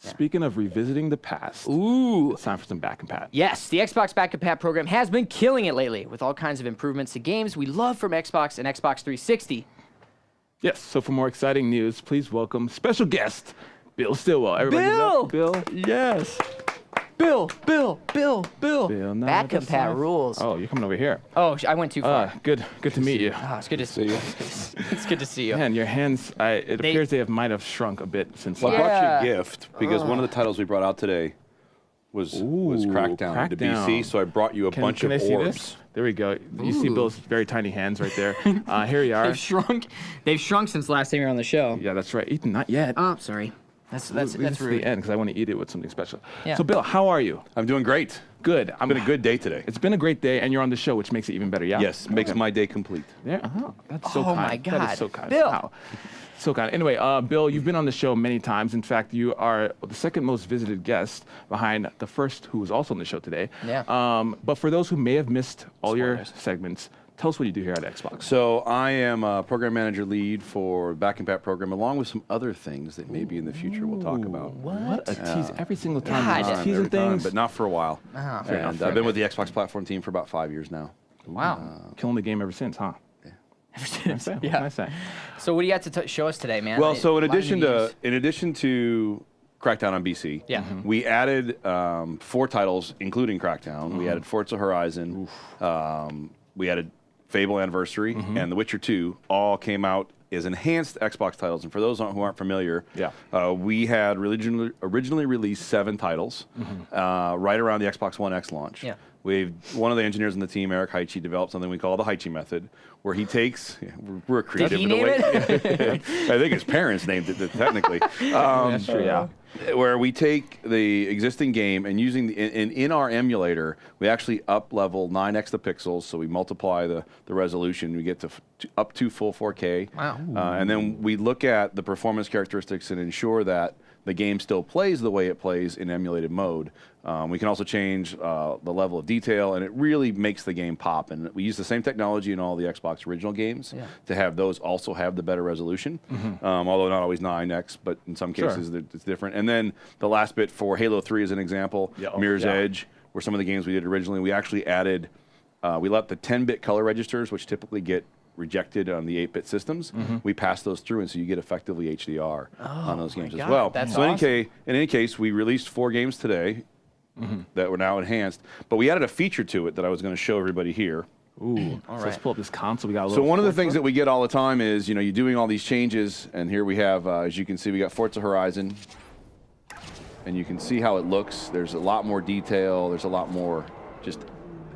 Speaking of revisiting the past, it's time for some back and pat. Yes, the Xbox Back and Pat program has been killing it lately with all kinds of improvements to games we love from Xbox and Xbox 360. Yes, so for more exciting news, please welcome special guest, Bill Stillwell. Everybody give it up for Bill. Yes. Bill. Back Back and Pat rules. Oh, you're coming over here. Oh, I went too far. Good to meet you. Oh, it's good to see you. It's good to see you. Man, your hands, it appears they might have shrunk a bit since Well, last. I brought you a gift because one of the titles we brought out today was Crackdown to BC, so I brought you a bunch of I see orbs. this? There we go. You see Bill's very tiny hands right there. Here you are. They've shrunk since last time you were on the show. Yeah, that's right. Ethan, not yet. Oh, sorry. That's rude. rude. The end because I want to eat it with something special. Yeah. So, Bill, how are you? I'm doing great. Good. It's been a good day today. It's been a great day, and you're on the show, which makes it even better. Yeah. Yes, makes my day complete. Yeah. That's so kind. Oh my God. That is so kind. Bill. Wow. So kind. Anyway, Bill, you've been on the show many times. In fact, you are the second most visited guest behind the first, who was also on the show today. Yeah. But for those who may have missed all your segments, tell us what you do here at Xbox. So I am a program manager lead for Back and Pat program, along with some other things that maybe in the future we'll talk about. What a tease. Every single time God. you're teasing things. But not for a while. Fair enough, And I've been with the Xbox platform team for about 5 years now. Wow. Killing the game ever since, huh? Ever since. What can I say? So what do you have to show us today, man? Well, so in A lot of addition to Crackdown on BC, we added 4 titles, including Crackdown. We added Forza Horizon. We added Fable Anniversary and The Witcher 2. All came out as enhanced Xbox titles. And for those who aren't familiar, we had originally released 7 titles right around the Xbox One X launch. Yeah. One of the engineers on the team, Eric Heichi, developed something we call the Heichi method, where he takes, we're creative. Did he name it? I think his parents named it technically. That's true, yeah. Where we take the existing game and using in our emulator, we actually up level 9 exapixels, so we multiply the resolution. We get to up to full 4K. Wow. And then we look at the performance characteristics and ensure that the game still plays the way it plays in emulated mode. We can also change the level of detail, and it really makes the game pop. And we use the same technology in all the Xbox original games to have those also have the better resolution, although not always 9x, but in some cases it's different. And then the last bit for Halo 3 as an example, Mirror's Edge, were some of the games we did originally. We actually added, we let the 10-bit color registers, which typically get rejected on the 8-bit systems, we pass those through, and so you get effectively HDR on those games as well. That's so awesome. in any case, we released 4 games today that were now enhanced, but we added a feature to it that I was going to show everybody here. Ooh, so let's pull up this console. We got a So little one of the things that we get all the time is, you're doing all these changes, and here we have, as you can see, we got Forza Horizon, and you can see how it looks. There's a lot more detail. There's a lot more just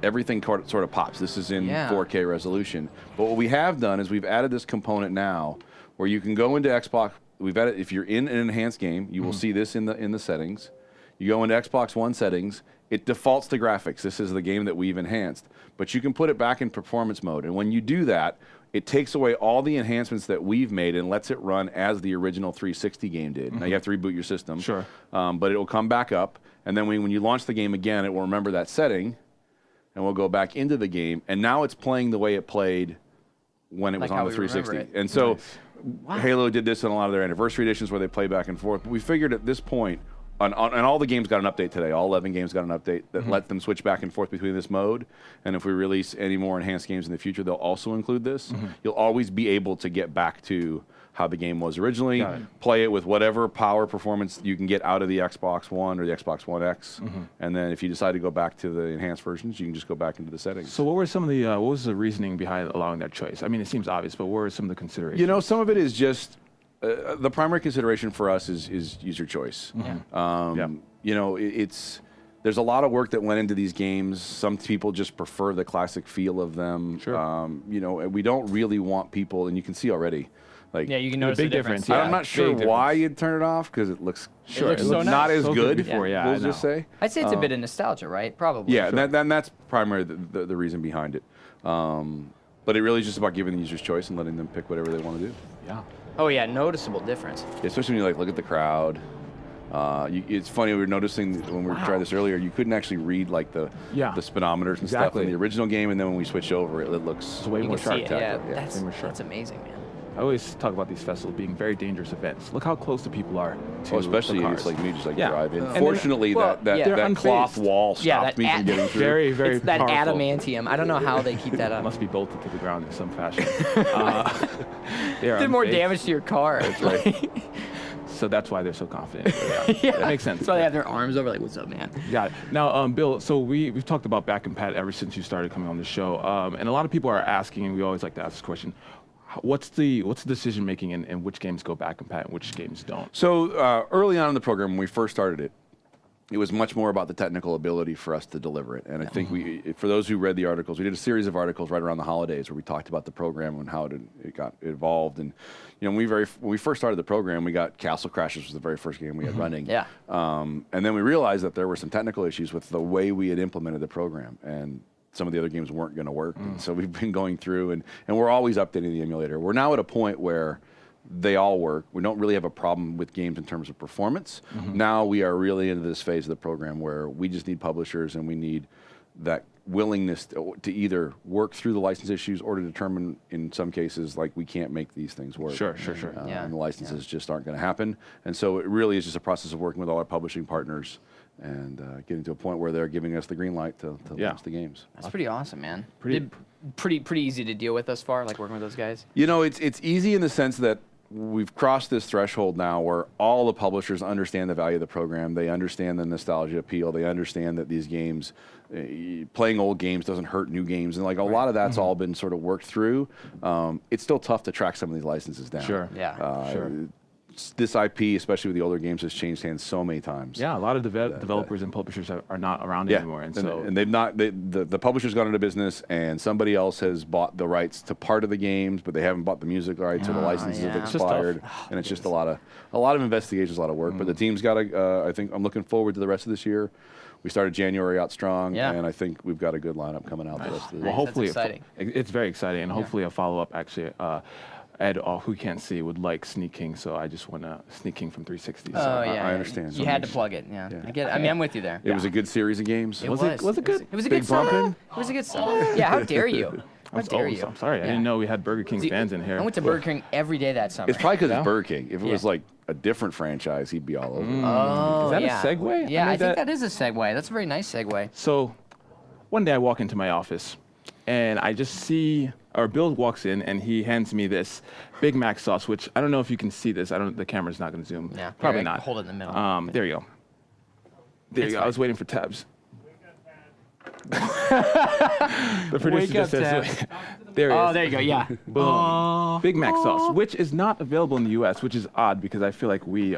everything sort of pops. This is in 4K resolution. But what we have done is we've added this component now where you can go into Xbox. We've added, if you're in an enhanced game, you will see this in the settings. You go into Xbox One settings. It defaults to graphics. This is the game that we've enhanced. But you can put it back in performance mode. And when you do that, it takes away all the enhancements that we've made and lets it run as the original 360 game did. Now you have to reboot your system. Sure. But it will come back up. And then when you launch the game again, it will remember that setting. And we'll go back into the game. And now it's playing the way it played when it was on the 360. And so Halo did this in a lot of their anniversary editions where they play back and forth. But we figured at this point, and all the games got an update today. All 11 games got an update that let them switch back and forth between this mode. And if we release any more enhanced games in the future, they'll also include this. You'll always be able to get back to how the game was originally, play it with whatever power performance you can get out of the Xbox One or the Xbox One X. And then if you decide to go back to the enhanced versions, you can just go back into the settings. So what were some of the, what was the reasoning behind allowing that choice? I mean, it seems obvious, but what were some of the considerations? Some of it is just, the primary consideration for us is user choice. There's a lot of work that went into these games. Some people just prefer the classic feel of them. We don't really want people, and you can see already. You can notice big the difference. difference. I'm not sure why you'd turn it off because it looks not as good. We'll just say. I'd say it's a bit of nostalgia, right? Probably. Yeah, that's primarily the reason behind it. But it really is just about giving the users choice and letting them pick whatever they want to do. Yeah. Oh yeah, noticeable difference. Especially when you look at the crowd. It's funny, we were noticing when we tried this earlier, you couldn't actually read the speedometers and stuff in the original game, and then when we switched over, it looks way more sharp. That's amazing, man. I always talk about these festivals being very dangerous events. Look how close the people are to especially the cars. idiots like me, just like Yeah. drive in. And then- Fortunately, well, that yeah. They're cloth unfazed. wall Yeah, stopped that me from getting through. very, very It's that powerful. adamantium. I don't know how they keep that up. Must be bolted to the ground in some fashion. They are Did more unfazed. damage to your car. That's right. So that's why they're so confident. Yeah. That makes sense. That's why they have their arms over like, what's up, man? Got it. Now, Bill, so we've talked about back and pat ever since you started coming on the show. And a lot of people are asking, and we always like to ask this question, what's the decision making in which games go back and pat and which games don't? So early on in the program, when we first started it, it was much more about the technical ability for us to deliver it. And I think for those who read the articles, we did a series of articles right around the holidays where we talked about the program and how it got evolved. And you know, when we first started the program, we got Castle Crashers was the very first game we had running. Yeah. And then we realized that there were some technical issues with the way we had implemented the program, and some of the other games weren't going to work. And so we've been going through, and we're always updating the emulator. We're now at a point where they all work. We don't really have a problem with games in terms of performance. Now we are really into this phase of the program where we just need publishers and we need that willingness to either work through the license issues or to determine in some cases like we can't make these things work. Sure. Yeah. And the licenses just aren't going to happen. And so it really is just a process of working with all our publishing partners and getting to a point where they're giving us the green light to launch the games. That's pretty awesome, man. Pretty- Pretty easy to deal with thus far, like working with those guys. You know, it's easy in the sense that we've crossed this threshold now where all the publishers understand the value of the program. They understand the nostalgia appeal. They understand that these games, playing old games doesn't hurt new games. And like a lot of that's all been sort of worked through. It's still tough to track some of these licenses down. Sure. Yeah. Sure. This IP, especially with the older games, has changed hands so many times. Yeah, a lot of developers and publishers are not around anymore. And so they've not. The publisher's gone into business, and somebody else has bought the rights to part of the games, but they haven't bought the music rights or the licenses have yeah. It's just tough. expired, and it's just a lot of investigations, a lot of work. But the team's got a. I think I'm looking forward to the rest of this year. We started January out strong, Yeah. and I think we've got a good lineup coming out the rest of the well, Nice. hopefully That's exciting. it's very exciting, and hopefully a follow up actually. Ed, who can't see, would like Sneak King, so I just want to Sneak King from 360. So Oh yeah, I understand. You had to plug it. Yeah, I get it. I mean, I'm with you there. It was a good series of games. It Was it good? It was a Big good summer. bumping? It was a good summer. Yeah, how dare you? How dare you? I'm sorry, I didn't know we had Burger King See, fans in here. I went to Burger King every day that summer. It's probably because Yeah? it's Burger King. If it was Yeah. like a different franchise, he'd be all over. Oh, Is that a yeah. segue? Yeah, I I, made think that- that is a segue. That's a very nice segue. So one day I walk into my office and I just see, or Bill walks in and he hands me this Big Mac sauce, which I don't know if you can see this. The camera's not going to zoom. Yeah, Probably here, not. hold it in the middle. There you go. There It's you go. I fine. was waiting for tabs. The producer Wake up, just says, Tab. there it is. Oh, there you go. Yeah. Boom. Big Mac sauce, which is not available in the U.S., which is odd because I feel like we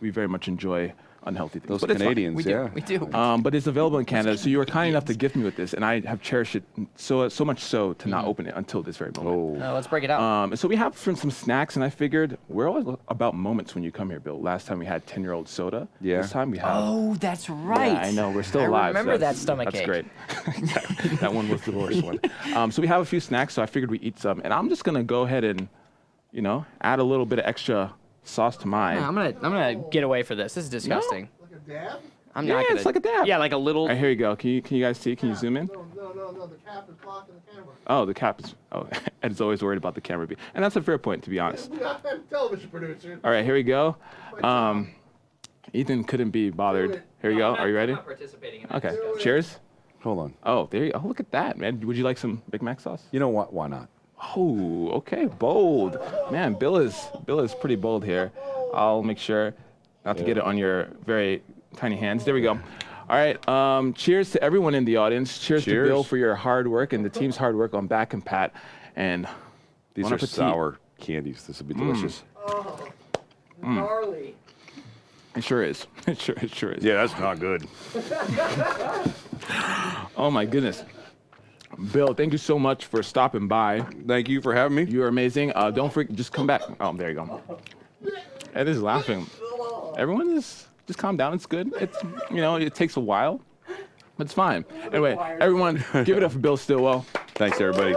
very much enjoy unhealthy things. Those But it's fine. Canadians, We do. yeah. We do. But it's available in Canada, so you were kind enough to gift me with this, and I have cherished it so much so to not open it until this very moment. Oh, Let's break it out. So we have some snacks, and I figured we're always about moments when you come here, Bill. Last time we had 10-year-old soda. Yeah. This time we have. Oh, that's right. Yeah, I know we're still I alive. so remember that that's- stomach That's ache. great. Exactly. That one was the worst one. So we have a few snacks, so I figured we eat some, and I'm just gonna go ahead and, add a little bit of extra sauce to mine. I'm gonna get away for this. This is disgusting. Like a dab? I'm Yeah, not gonna. it's like a dab. Yeah, like a little. All right, here you go. Can you guys see? Can you zoom in? No, the cap is blocking the camera. Oh, the cap is. Oh, Ed's always worried about the camera being. And that's a fair point, to be honest. We got a television producer. All right, here we go. Ethan couldn't be bothered. Here you go. Are you ready? participating in Okay. Cheers. hold on. Oh, there you go. Oh, look at that, man. Would you like some Big Mac sauce? You know what? Why not? Oh, okay. Bold. Man, Bill is pretty bold here. I'll make sure not to get it on your very tiny hands. There we go. All right. Cheers to everyone in the audience. Cheers to Cheers. Bill for your hard work and the team's hard work on Back and Pat. And These Bon are appetit. sour candies. This would be delicious. Gnarly. it sure is. It sure is. Yeah, that's not good. Oh my goodness. Bill, thank you so much for stopping by. Thank you for having me. You're amazing. Don't forget, just come back. Oh, there you go. Ed is laughing. Everyone just calm down. It's good. It's it takes a while, but it's fine. Anyway, everyone, give it up for Bill Stillwell. Thanks, everybody.